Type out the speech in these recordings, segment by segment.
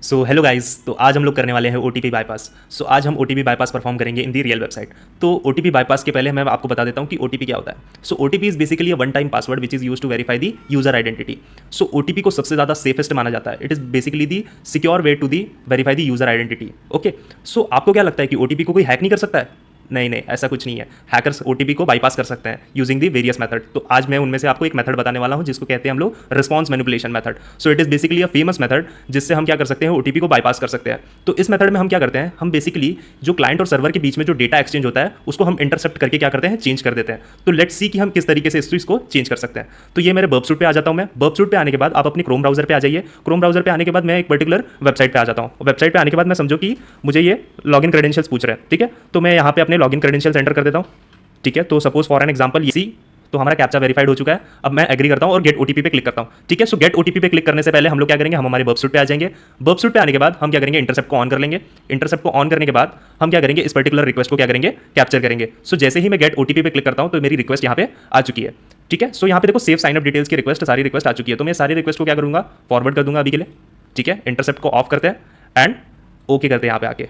So hello guys, तो आज हम लोग करने वाले हैं ओटीपी बाईपास। सो आज हम ओटीपी बाईपास परफॉर्म करेंगे इन दी रियल वेबसाइट। तो ओटीपी बाईपास के पहले मैं आपको बता देता हूँ कि ओटीपी क्या होता है। So OTP is basically a one time password which is use to verify the user identity. So OTP को सबसे ज़्यादा सेफेस्ट माना जाता है। It is basically the secure way to the verify the user identity. Okay, so आपको क्या लगता है कि ओटीपी को कोई हैक नहीं कर सकता है? नहीं नहीं, ऐसा कुछ नहीं है। हैकर्स ओटीपी को बाईपास कर सकते हैं यूजिंग दी वेरियस मेथड। तो आज मैं उनमें से आपको एक मेथड बताने वाला हूं जिसको कहते हैं हम लोग response manipulation method. So it is basically a famous method जिससे हम क्या कर सकते हैं, ओटीपी को बाईपास कर सकते हैं। तो इस मेथड में हम क्या करते हैं, हम बेसिकली जो क्लाइंट और सर्वर के बीच में जो डेटा एक्सचेंज होता है उसको हम इंटरसेप्ट करके क्या करते हैं, चेंज कर देते हैं। तो लेट्स सी कि हम किस तरीके से इस चीज़ को चेंज कर सकते हैं। तो ये मेरे बर्ब सूट पे आ जाता हूं मैं। बर्ब सूट पे आने के बाद आप अपने क्रोम ब्राउजर पे आ जाइए। क्रोम ब्राउजर पे आने के बाद मैं एक पर्टिकुलर वेबसाइट पे आ जाता हूं। वेबसाइट पे आने के बाद मैं समझो कि मुझे ये लॉगिन क्रेडेंशियल्स पूछ रहे हैं, ठीक है। तो मैं यहाँ पे अपने लॉगिन क्रेडेंशियल्स एंटर कर देता हूँ, ठीक है। तो सपोज फॉर एन एग्जांपल ये सी, तो हमारा कैप्चा वेरीफाइड हो चुका है। अब मैं एग्री करता हूं और गेट ओटीपी पे क्लिक करता हूं, ठीक है। सो गेट ओटीपी पे क्लिक करने से पहले हम लोग क्या करेंगे, हम हमारे बर्ब सूट पे आ जाएंगे। बर्ब सूट पे आने के बाद हम क्या करेंगे, इंटरसेप्ट को ऑन कर लेंगे। इंटरसेप्ट को ऑन करने के बाद हम क्या करेंगे, इस पर्टिकुलर रिक्वेस्ट को क्या करेंगे, कैप्चर करेंगे। सो जैसे ही मैं गेट ओटीपी पे क्लिक करता हूं तो मेरी रिक्वेस्ट यहाँ पे आ चुकी है, ठीक है। सो यहाँ पे देखो सेव साइन अप डिटेल्स की रिक्वेस्ट, सारी रिक्वेस्ट आ चुकी है। तो मैं सारी रिक्वेस्ट को क्या करूंगा, फॉरवर्ड कर दूंगा अभी के लिए, ठीक है। इंटरसेप्ट को ऑफ करते हैं एंड ओके करते हैं यहाँ पे आके,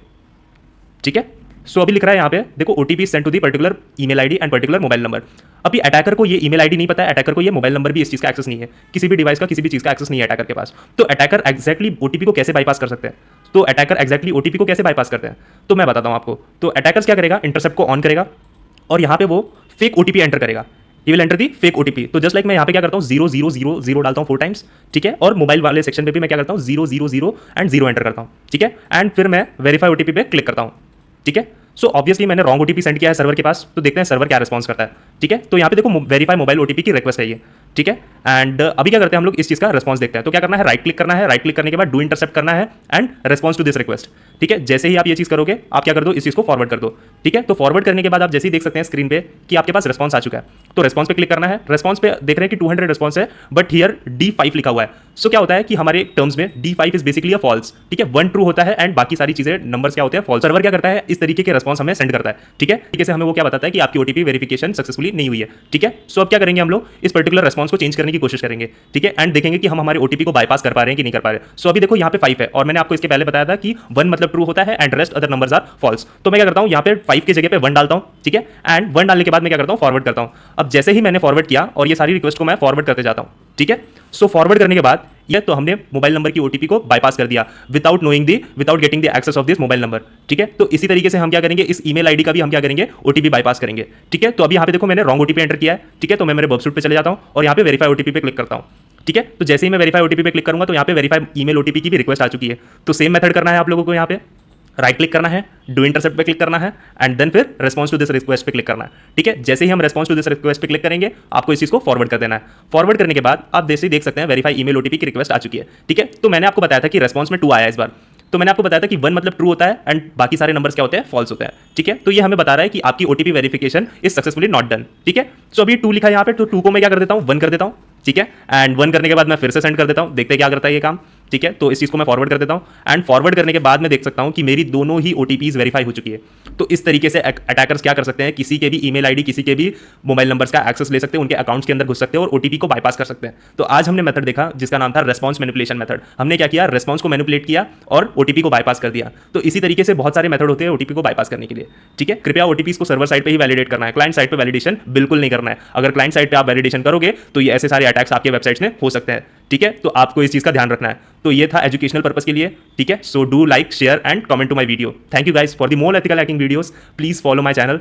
ठीक है। सो अभी लिख रहा है यहाँ पे देखो, OTP send to the particular email ID and particular mobile number. अभी अटैकर को ये ईमेल आईडी नहीं पता है, अटैकर को ये मोबाइल नंबर भी इस चीज का एक्सेस नहीं है, किसी भी डिवाइस का किसी भी चीज का एक्सेस नहीं है अटैकर के पास। तो अटैकर एक्जैक्टली ओटीपी को कैसे बाईपास कर सकते हैं, तो अटैकर एक्जैक्टली ओटीपी को कैसे बाईपास करते हैं, तो मैं बताता हूँ आपको। तो अटैकर्स क्या करेगा, इंटरसेप्ट को ऑन करेगा और यहाँ पे वो फेक ओटीपी एंटर करेगा। He will enter the fake OTP. तो जस्ट लाइक मैं यहाँ पे क्या करता हूँ, 0000 डालता हूँ 4 टाइम्स, ठीक है। और मोबाइल वाले सेक्शन पे भी मैं क्या करता हूँ, 000 एंड 0 एंटर करता हूँ, ठीक है। एंड फिर मैं वेरीफाई ओटीपी पे क्लिक करता हूँ, ठीक है। सो ऑब्वियसली मैंने रॉन्ग ओटीपी सेंड किया है सर्वर के पास, तो देखते हैं सर्वर क्या रिस्पॉन्स करता है, ठीक है। तो यहाँ पे देखो वेरीफाई मोबाइल ओटीपी की रिक्वेस्ट है ये, ठीक है। एंड अभी क्या करते हैं हम लोग, इस चीज का रिस्पॉन्स देखते हैं। तो क्या करना है, राइट क्लिक करना है, राइट क्लिक करने के बाद डू इंटरसेप्ट करना है and response to this request, ठीक है। जैसे ही आप ये चीज करोगे, आप क्या कर दो, इस चीज को फॉरवर्ड कर दो, ठीक है। तो फॉरवर्ड करने के बाद आप जैसे ही देख सकते हैं स्क्रीन पे कि आपके पास रिस्पॉन्स आ चुका है। तो रिस्पॉन्स पे क्लिक करना है। रिस्पॉन्स पे देख रहे हैं कि 200 रिस्पॉन्स है, बट हियर D5 लिखा हुआ है। सो क्या होता है कि हमारे टर्म्स में D5 is basically a false, ठीक है। 1 ट्रू होता है एंड बाकी सारी चीजें नंबर्स क्या होते हैं, फॉल्स। सर्वर क्या करता है, इस तरीके के रिस्पॉन्स हमें सेंड करता है, ठीक है। ठीक से हमें वो क्या बताता है कि आपकी ओटीपी वेरिफिकेशन सक्सेसफुली नहीं हुई है, ठीक है। सो अब क्या करेंगे, हम लोग इस पर्टिकुलर रिस्पॉन्स को चेंज करने की कोशिश करेंगे, ठीक है। एंड देखेंगे कि हम हमारे ओटीपी को बाईपास कर पा रहे हैं कि नहीं कर पा रहे। सो अभी देखो यहाँ पे 5 है और मैंने आपको इसके पहले बताया था कि 1 मतलब ट्रू होता है and rest other numbers are false. तो मैं क्या करता हूँ, यहाँ पे 5 की जगह पे 1 डालता हूँ, ठीक है। एंड 1 डालने के बाद मैं क्या करता हूँ, फॉरवर्ड करता हूँ। अब जैसे ही मैंने फॉरवर्ड किया और ये सारी रिक्वेस्ट को मैं फॉरवर्ड करते जाता हूँ, ठीक है। सो फॉरवर्ड करने के बाद ये तो हमने मोबाइल नंबर की ओटीपी को बाईपास कर दिया without getting the access of this mobile number, ठीक है। तो इसी तरीके से हम क्या करेंगे, इस ईमेल आईडी का भी हम क्या करेंगे, ओटीपी बाईपास करेंगे, ठीक है। तो अभी यहाँ पे देखो मैंने रॉन्ग ओटीपी एंटर किया है, ठीक है। तो मैं मेरे वेबसाइट पे चले जाता हूँ और यहाँ पे वेरीफाई ओटीपी पे क्लिक करता हूँ, ठीक है। तो जैसे ही मैं वेरीफाई ओटीपी पे क्लिक करूंगा तो यहाँ पे वेरीफाई ईमेल ओटीपी की भी रिक्वेस्ट आ चुकी है। तो सेम मेथड करना है आप लोगों को, यहाँ पे राइट क्लिक करना है, डू इंटरसेप्ट पे क्लिक करना है एंड देन फिर रिस्पॉन्स टू दिस रिक्वेस्ट पे क्लिक करना है, ठीक है। जैसे ही हम रिस्पॉन्स टू दिस रिक्वेस्ट पे क्लिक करेंगे, आपको इस चीज को फॉरवर्ड कर देना है। फॉरवर्ड करने के बाद आप जैसे ही देख सकते हैं वेरीफाई ईमेल ओटीपी की रिक्वेस्ट आ चुकी है, ठीक है। तो मैंने आपको बताया था कि रिस्पॉन्स में 2 आया इस बार। तो मैंने आपको बताया था कि 1 मतलब ट्रू होता है एंड बाकी सारे नंबर्स क्या होते हैं, फॉल्स होता है, ठीक है। तो ये हमें बता रहा है कि आपकी OTP verification is successfully not done, ठीक है। सो अभी 2 लिखा है यहाँ पे, तो 2 को मैं क्या कर देता हूँ, 1 कर देता हूँ, ठीक है। एंड 1 करने के बाद मैं फिर से सेंड कर देता हूँ, देखते हैं क्या करता है ये काम, ठीक है। तो इस चीज को मैं फॉरवर्ड कर देता हूँ एंड फॉरवर्ड करने के बाद मैं देख सकता हूँ कि मेरी दोनों ही ओटीपीज वेरीफाई हो चुकी है। तो इस तरीके से अटैकर्स क्या कर सकते हैं, किसी के भी ईमेल आईडी, किसी के भी मोबाइल नंबर्स का एक्सेस ले सकते हैं, उनके अकाउंट्स के अंदर घुस सकते हैं और ओटीपी को बाईपास कर सकते हैं। तो आज हमने मेथड देखा जिसका नाम था रेस्पॉन्स मैनिपुलेशन मेथड। हमने क्या किया, रेस्पॉन्स को मैनिपुलेट किया और ओटीपी को बाईपास कर दिया। तो इसी तरीके से बहुत सारे मेथड होते हैं ओटीपी को बाईपास करने के लिए, ठीक है। कृपया ओटीपी को सर्वर साइड पे ही वैलिडेट करना है, क्लाइंट साइड पे वैलिडेशन बिल्कुल नहीं करना है। अगर क्लाइंट साइड पे आप वैलिडेशन करोगे तो ये ऐसे सारे अटैक्स आपके वेबसाइट्स में हो सकते हैं, ठीक है। तो आपको इस चीज का ध्यान रखना है। तो ये था एजुकेशनल पर्पस के लिए, ठीक है। So do like, share and comment to my video. Thank you guys for the more ethical hacking videos. Please follow my channel.